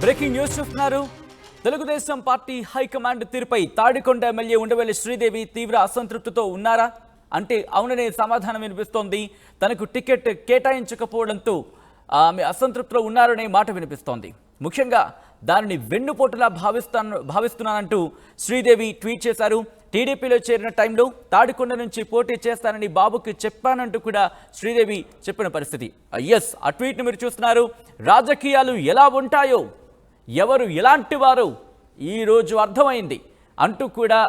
Breaking news చూస్తున్నారు. Telugu Desam party high command తీరుపై Tadikonda MLA Undavalli Sridevi తీవ్ర అసంతృప్తితో ఉన్నారా అంటే అవుననే సమాధానం వినిపిస్తోంది. తనకు టికెట్ కేటాయించకపోవడంతో ఆమె అసంతృప్తిలో ఉన్నారనే మాట వినిపిస్తోంది. ముఖ్యంగా దానిని వెన్నుపోటులా భావిస్తున్నానంటూ శ్రీదేవి ట్వీట్ చేశారు. టీడీపీలో చేరిన టైంలో తాడికొండ నుంచి పోటీ చేస్తానని బాబుకి చెప్పానంటూ కూడా శ్రీదేవి చెప్పిన పరిస్థితి. ఆ ట్వీట్ని మీరు చూస్తున్నారు. రాజకీయాలు ఎలా ఉంటాయో, ఎవరు ఎలాంటి వారు ఈరోజు అర్థమైంది అంటూ కూడా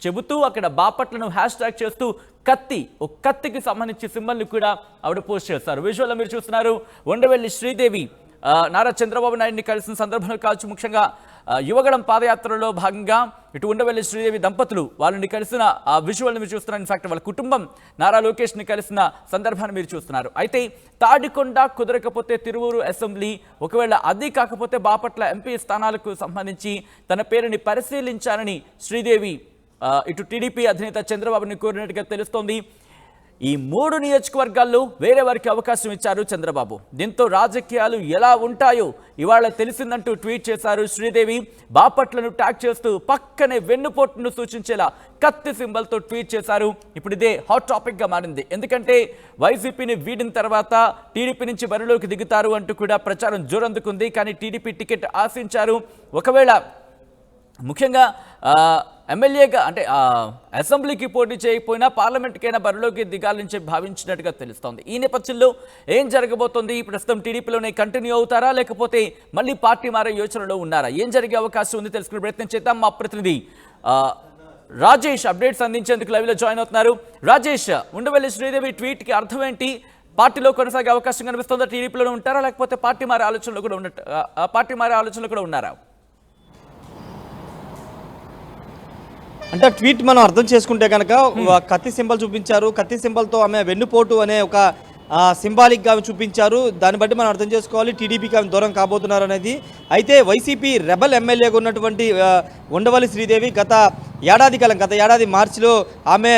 చెబుతూ అక్కడ బాపట్లను హ్యాష్ ట్యాగ్ చేస్తూ కత్తికి సంబంధించి సింబల్ని కూడా ఆవిడ పోస్ట్ చేస్తారు. విజువల్లో మీరు చూస్తున్నారు. ఉండవల్లి శ్రీదేవి నారా చంద్రబాబు నాయుడిని కలిసిన సందర్భంలో కావచ్చు, ముఖ్యంగా యువగళం పాదయాత్రలో భాగంగా ఇటు ఉండవల్లి శ్రీదేవి దంపతులు వాళ్ళని కలిసిన ఆ విజువల్ని మీరు చూస్తున్నారు. ఇన్ఫాక్ట్ వాళ్ళ కుటుంబం నారా లోకేష్ని కలిసిన సందర్భాన్ని మీరు చూస్తున్నారు. అయితే తాడికొండ కుదరకపోతే తిరువూరు అసెంబ్లీ, ఒకవేళ అది కాకపోతే బాపట్ల ఎంపీ స్థానాలకు సంబంధించి తన పేరుని పరిశీలించాలని శ్రీదేవి ఇటు టీడీపీ అధినేత చంద్రబాబుని కోరినట్టుగా తెలుస్తోంది. ఈ 3 నియోజకవర్గాల్లో వేరే వారికి అవకాశం ఇచ్చారు చంద్రబాబు. దీంతో రాజకీయాలు ఎలా ఉంటాయో ఇవాళ తెలిసిందంటూ ట్వీట్ చేశారు శ్రీదేవి. బాపట్లను ట్యాగ్ చేస్తూ పక్కనే వెన్నుపోటును సూచించేలా కత్తి సింబల్తో ట్వీట్ చేశారు. ఇప్పుడు ఇదే హాట్ టాపిక్గా మారింది. ఎందుకంటే వైసీపీని వీడిన తర్వాత టీడీపీ నుంచి బరిలోకి దిగుతారు అంటూ కూడా ప్రచారం జోరందుకుంది. కానీ టీడీపీ టికెట్ ఆశించారు. ఒకవేళ ముఖ్యంగా ఎమ్మెల్యేగా అంటే అసెంబ్లీకి పోటీ చేయకపోయినా పార్లమెంట్కైనా బరిలోకి దిగాలని చెప్పి భావించినట్టుగా తెలుస్తోంది. ఈ నేపథ్యంలో ఏం జరగబోతోంది? ప్రస్తుతం టీడీపీలోనే కంటిన్యూ అవుతారా, లేకపోతే మళ్ళీ పార్టీ మారే యోచనలో ఉన్నారా? ఏం జరిగే అవకాశం ఉంది తెలుసుకునే ప్రయత్నం చేద్దాం. మా ప్రతినిధి రాజేష్ అప్డేట్స్ అందించేందుకు లైవ్లో జాయిన్ అవుతున్నారు. రాజేష్, ఉండవల్లి శ్రీదేవి ట్వీట్కి అర్థం ఏంటి? పార్టీలో కొనసాగే అవకాశం కనిపిస్తుందా? టీడీపీలోనే ఉంటారా, లేకపోతే పార్టీ మారే ఆలోచనలో కూడా ఉన్నారా? అంటే ట్వీట్ మనం అర్థం చేసుకుంటే కనుక కత్తి సింబల్ చూపించారు. కత్తి సింబల్తో ఆమె వెన్నుపోటు అనే ఒక సింబాలిక్గా చూపించారు. దాన్ని బట్టి మనం అర్థం చేసుకోవాలి టీడీపీకి ఆమె దూరం కాబోతున్నారు అనేది. అయితే వైసీపీ రెబల్ ఎమ్మెల్యేగా ఉన్నటువంటి ఉండవల్లి శ్రీదేవి గత ఏడాది మార్చిలో ఆమె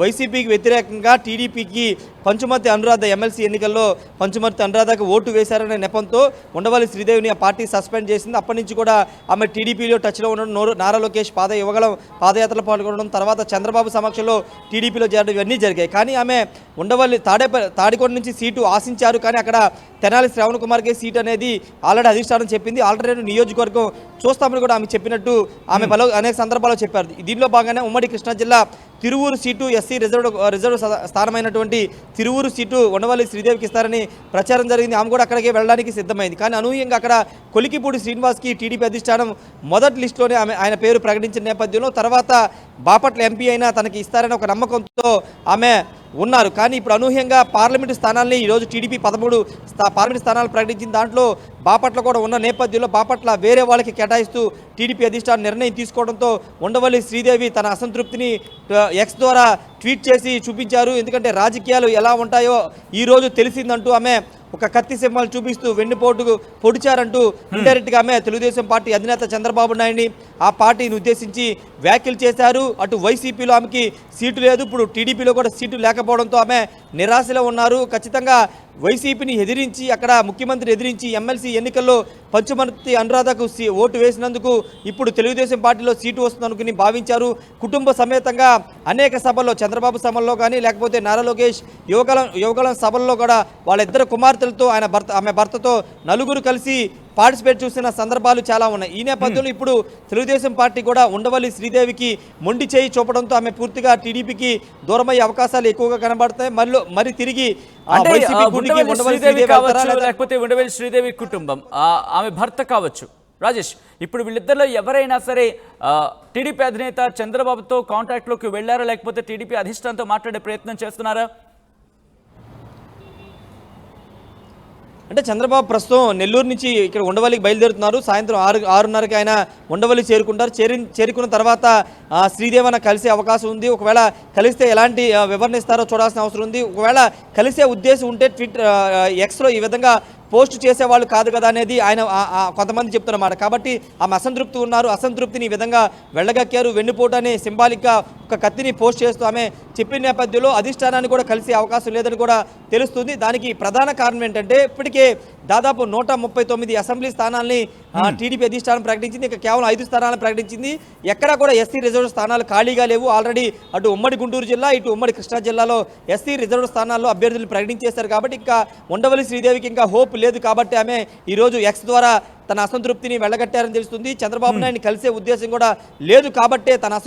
వైసీపీకి వ్యతిరేకంగా టీడీపీకి పంచుమర్తి అనురాధ ఎమ్మెల్సీ ఎన్నికల్లో పంచుమర్తి అనురాధకు ఓటు వేశారనే నెపంతో ఉండవల్లి శ్రీదేవిని ఆ పార్టీ సస్పెండ్ చేసింది. అప్పటి నుంచి కూడా ఆమె టీడీపీలో టచ్లో ఉండడం, నారా లోకేష్ యువగళం పాదయాత్రలో పాల్గొనడం, తర్వాత చంద్రబాబు సమక్షంలో టీడీపీలో చేరడం ఇవన్నీ జరిగాయి. కానీ ఆమె ఉండవల్లి తాడికొండ నుంచి సీటు ఆశించారు. కానీ అక్కడ తెనాలి శ్రవణ్ కుమార్కే సీట్ అనేది ఆల్రెడీ అధిష్టానం చెప్పింది. ఆల్టర్నేటివ్ నియోజకవర్గం చూస్తామని కూడా ఆమె చెప్పినట్టు ఆమె అనేక సందర్భాల్లో చెప్పారు. దీనిలో భాగంగానే ఉమ్మడి కృష్ణా జిల్లా తిరువూరు సీటు ఎస్సీ రిజర్వ్ స్థానమైనటువంటి తిరువూరు సీటు ఉండవల్లి శ్రీదేవికి ఇస్తారని ప్రచారం జరిగింది. ఆమె కూడా అక్కడికి వెళ్ళడానికి సిద్ధమైంది. కానీ అనూహ్యంగా అక్కడ కొలికిపూడి శ్రీనివాస్కి టీడీపీ అధిష్టానం మొదటి లిస్టులోనే ఆయన పేరు ప్రకటించిన నేపథ్యంలో తర్వాత బాపట్ల ఎంపీ అయినా తనకి ఇస్తారని ఒక నమ్మకంతో ఆమె ఉన్నారు. కానీ ఇప్పుడు అనూహ్యంగా పార్లమెంటు స్థానాల్ని ఈరోజు టీడీపీ 13 పార్లమెంటు స్థానాలు ప్రకటించిన దాంట్లో బాపట్ల కూడా ఉన్న నేపథ్యంలో బాపట్ల వేరే వాళ్ళకి కేటాయిస్తూ టీడీపీ అధిష్టానం నిర్ణయం తీసుకోవడంతో ఉండవల్లి శ్రీదేవి తన అసంతృప్తిని ఎక్స్ ద్వారా ట్వీట్ చేసి చూపించారు. ఎందుకంటే రాజకీయాలు ఎలా ఉంటాయో ఈరోజు తెలిసిందంటూ ఆమె ఒక కత్తి సింబల్ చూపిస్తూ వెన్నుపోటుకు పొడిచారంటూ ఇండైరెక్ట్గా ఆమె తెలుగుదేశం పార్టీ అధినేత చంద్రబాబు నాయుడిని ఆ పార్టీని ఉద్దేశించి వ్యాఖ్యలు చేశారు. అటు వైసీపీలో ఆమెకి సీటు లేదు, ఇప్పుడు టీడీపీలో కూడా సీటు లేకపోవడంతో ఆమె నిరాశలో ఉన్నారు. ఖచ్చితంగా వైసీపీని ఎదిరించి అక్కడ ముఖ్యమంత్రి ఎదిరించి ఎమ్మెల్సీ ఎన్నికల్లో పంచుమర్తి అనురాధకు ఓటు వేసినందుకు ఇప్పుడు తెలుగుదేశం పార్టీలో సీటు వస్తుందనుకుని భావించారు. సమేతంగా అనేక సభల్లో చంద్రబాబు సభల్లో కానీ లేకపోతే నారా లోకేష్ యువగళం సభల్లో కూడా వాళ్ళిద్దరు కుమార్తెలతో ఆమె భర్తతో నలుగురు కలిసి పార్టిసిపేట్ చేసిన సందర్భాలు చాలా ఉన్నాయి. ఈ నేపథ్యంలో ఇప్పుడు తెలుగుదేశం పార్టీ కూడా ఉండవల్లి శ్రీదేవికి మొండి చేయి చూపడంతో ఆమె పూర్తిగా టీడీపీకి దూరమయ్యే అవకాశాలు ఎక్కువగా కనబడతాయి. మరి తిరిగి లేకపోతే ఉండవల్లి శ్రీదేవి కుటుంబం, ఆమె భర్త కావచ్చు. రాజేష్, ఇప్పుడు వీళ్ళిద్దరిలో ఎవరైనా సరే టీడీపీ అధినేత చంద్రబాబుతో కాంటాక్ట్లోకి వెళ్ళారా, లేకపోతే టీడీపీ అధిష్టానంతో మాట్లాడే ప్రయత్నం చేస్తున్నారా? అంటే చంద్రబాబు ప్రస్తుతం నెల్లూరు నుంచి ఇక్కడ ఉండవల్లికి బయలుదేరుతున్నారు. సాయంత్రం 6:30కి ఆయన ఉండవల్లి చేరుకుంటారు. చేరుకున్న తర్వాత శ్రీదేవన కలిసే అవకాశం ఉంది. ఒకవేళ కలిస్తే ఎలాంటి వివరణ ఇస్తారో చూడాల్సిన అవసరం ఉంది. ఒకవేళ కలిసే ఉద్దేశం ఉంటే ఎక్స్లో ఈ విధంగా పోస్ట్ చేసేవాళ్ళు కాదు కదా అనేది ఆయన కొంతమంది చెప్తున్నమాట. కాబట్టి ఆమె అసంతృప్తి ఉన్నారు, అసంతృప్తిని ఈ విధంగా వెళ్ళగక్కారు. వెన్నుపోటు అనే సింబాలిక్గా ఒక కత్తిని పోస్ట్ చేస్తూ ఆమె చెప్పిన నేపథ్యంలో అధిష్టానాన్ని కూడా కలిసే అవకాశం లేదని కూడా తెలుస్తుంది. దానికి ప్రధాన కారణం ఏంటంటే ఇప్పటికే దాదాపు 139 అసెంబ్లీ స్థానాల్ని టీడీపీ అధిష్టానం ప్రకటించింది. ఇంకా కేవలం 5 స్థానాలను ప్రకటించింది. ఎక్కడా కూడా ఎస్సీ రిజర్వ్ స్థానాలు ఖాళీగా లేవు. ఆల్రెడీ అటు ఉమ్మడి గుంటూరు జిల్లా, ఇటు ఉమ్మడి కృష్ణా జిల్లాలో ఎస్సీ రిజర్వ్ స్థానాల్లో అభ్యర్థులు ప్రకటించేశారు. కాబట్టి ఇంకా ఉండవల్లి శ్రీదేవికి ఇంకా హోప్ లేదు. కాబట్టి ఆమె ఈరోజు ఎక్స్ ద్వారా తన అసంతృప్తిని వెళ్ళగట్టారని తెలుస్తుంది. చంద్రబాబు నాయుడిని కలిసే ఉద్దేశం కూడా లేదు కాబట్టే తన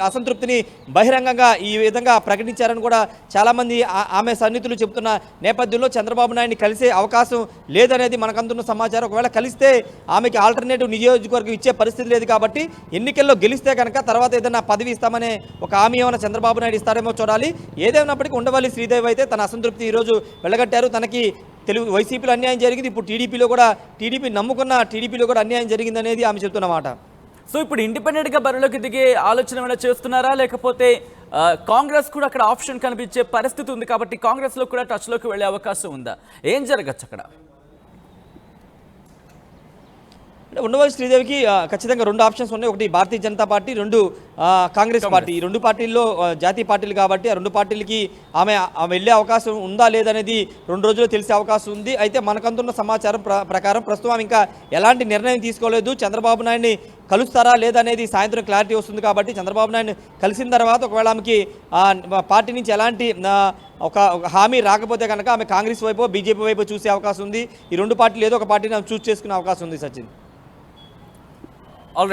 అసంతృప్తిని బహిరంగంగా ఈ విధంగా ప్రకటించారని కూడా చాలామంది ఆమె సన్నిహితులు చెబుతున్న నేపథ్యంలో చంద్రబాబు నాయుడిని కలిసే అవకాశం లేదనేది మనకు అందుతున్న సమాచారం. ఒకవేళ కలిస్తే ఆమెకి ఆల్టర్నేటివ్ నియోజకవర్గం ఇచ్చే పరిస్థితి లేదు. కాబట్టి ఎన్నికల్లో గెలిస్తే కనుక తర్వాత ఏదైనా పదవి ఇస్తామనే ఒక హామీ ఏమైనా చంద్రబాబు నాయుడు ఇస్తారేమో చూడాలి. ఏదేమైనప్పటికీ ఉండవల్లి శ్రీదేవి అయితే తన అసంతృప్తి ఈరోజు వెళ్ళగట్టారు. తనకి వైసీపీలో అన్యాయం జరిగింది, ఇప్పుడు టీడీపీ నమ్ముకున్న టీడీపీలో కూడా అన్యాయం జరిగిందనేది ఆమె చెప్తున్నమాట. సో ఇప్పుడు ఇండిపెండెంట్గా బరిలోకి దిగే ఆలోచన ఏమైనా చేస్తున్నారా, లేకపోతే కాంగ్రెస్ కూడా అక్కడ ఆప్షన్ కనిపించే పరిస్థితి ఉంది కాబట్టి కాంగ్రెస్లో కూడా టచ్లోకి వెళ్ళే అవకాశం ఉందా? ఏం జరగచ్చు అక్కడ? అంటే ఉండవల్లి శ్రీదేవికి ఖచ్చితంగా 2 ఆప్షన్స్ ఉన్నాయి. ఒకటి భారతీయ జనతా పార్టీ, 2 కాంగ్రెస్ పార్టీ. ఈ 2 పార్టీల్లో జాతీయ పార్టీలు కాబట్టి ఆ 2 పార్టీలకి ఆమె వెళ్ళే అవకాశం ఉందా లేదనేది 2 రోజుల్లో తెలిసే అవకాశం ఉంది. అయితే మనకంతున్న సమాచారం ప్రకారం ప్రస్తుతం ఆమె ఇంకా ఎలాంటి నిర్ణయం తీసుకోలేదు. చంద్రబాబు నాయుడిని కలుస్తారా లేదనేది సాయంత్రం క్లారిటీ వస్తుంది. కాబట్టి చంద్రబాబు నాయుడిని కలిసిన తర్వాత ఒకవేళ ఆమెకి పార్టీ నుంచి ఎలాంటి ఒక హామీ రాకపోతే కనుక ఆమె కాంగ్రెస్ వైపు, బీజేపీ వైపు చూసే అవకాశం ఉంది. ఈ 2 పార్టీలు ఏదో ఒక పార్టీని ఆమె చూస్ చేసుకునే అవకాశం ఉంది. Sachin. All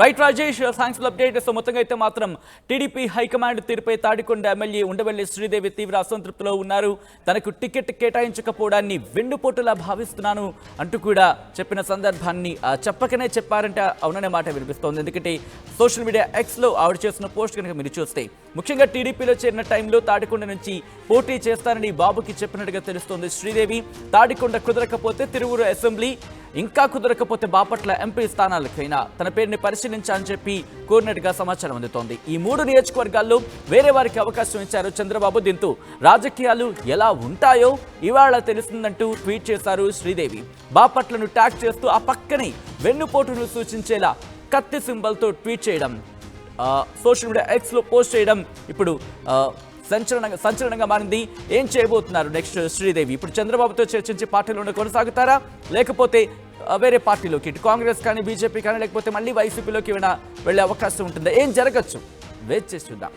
right Rajesh, thanks for update. So మొత్తంగా అయితే మాత్రం టీడీపీ హైకమాండ్ తీరుపై తాడికొండ ఎమ్మెల్యే ఉండవల్లి శ్రీదేవి తీవ్ర అసంతృప్తిలో ఉన్నారు. తనకు టికెట్ కేటాయించకపోవడాన్ని వెన్నుపోటులా భావిస్తున్నాను అంటూ కూడా చెప్పిన సందర్భాన్ని చెప్పకనే చెప్పారంటే అవుననే మాట వినిపిస్తోంది. ఎందుకంటే సోషల్ మీడియా ఎక్స్లో ఆవిడ చేసిన పోస్ట్ కనుక మీరు చూస్తే ముఖ్యంగా టీడీపీలో చేరిన టైంలో తాడికొండ నుంచి పోటీ చేస్తానని బాబుకి చెప్పినట్టుగా తెలుస్తోంది శ్రీదేవి. తాడికొండ కుదరకపోతే తిరువురు అసెంబ్లీ, ఇంకా కుదరకపోతే బాపట్ల ఎంపీ స్థానాలకైనా తన పేరుని పరిశీలించాలని చెప్పి కోరినట్టుగా సమాచారం అందుతోంది. ఈ 3 నియోజకవర్గాల్లో వేరే వారికి అవకాశం ఇచ్చారు చంద్రబాబు. దీంతో రాజకీయాలు ఎలా ఉంటాయో ఇవాళ తెలుస్తుందంటూ ట్వీట్ చేశారు శ్రీదేవి. బాపట్లను ట్యాగ్ చేస్తూ ఆ పక్కనే వెన్నుపోటును సూచించేలా కత్తి సింబల్తో ట్వీట్ చేయడం, సోషల్ మీడియా ఎక్స్లో పోస్ట్ చేయడం ఇప్పుడు సంచలనంగా మారింది. ఏం చేయబోతున్నారు నెక్స్ట్ శ్రీదేవి? ఇప్పుడు చంద్రబాబుతో చర్చించి పార్టీలోనే కొనసాగుతారా, లేకపోతే వేరే పార్టీలోకి, ఇటు కాంగ్రెస్ కానీ బీజేపీ కానీ, లేకపోతే మళ్ళీ వైసీపీలోకి వెళ్ళే అవకాశం ఉంటుందా? ఏం జరగచ్చు? వెయిట్ చేసి చూద్దాం.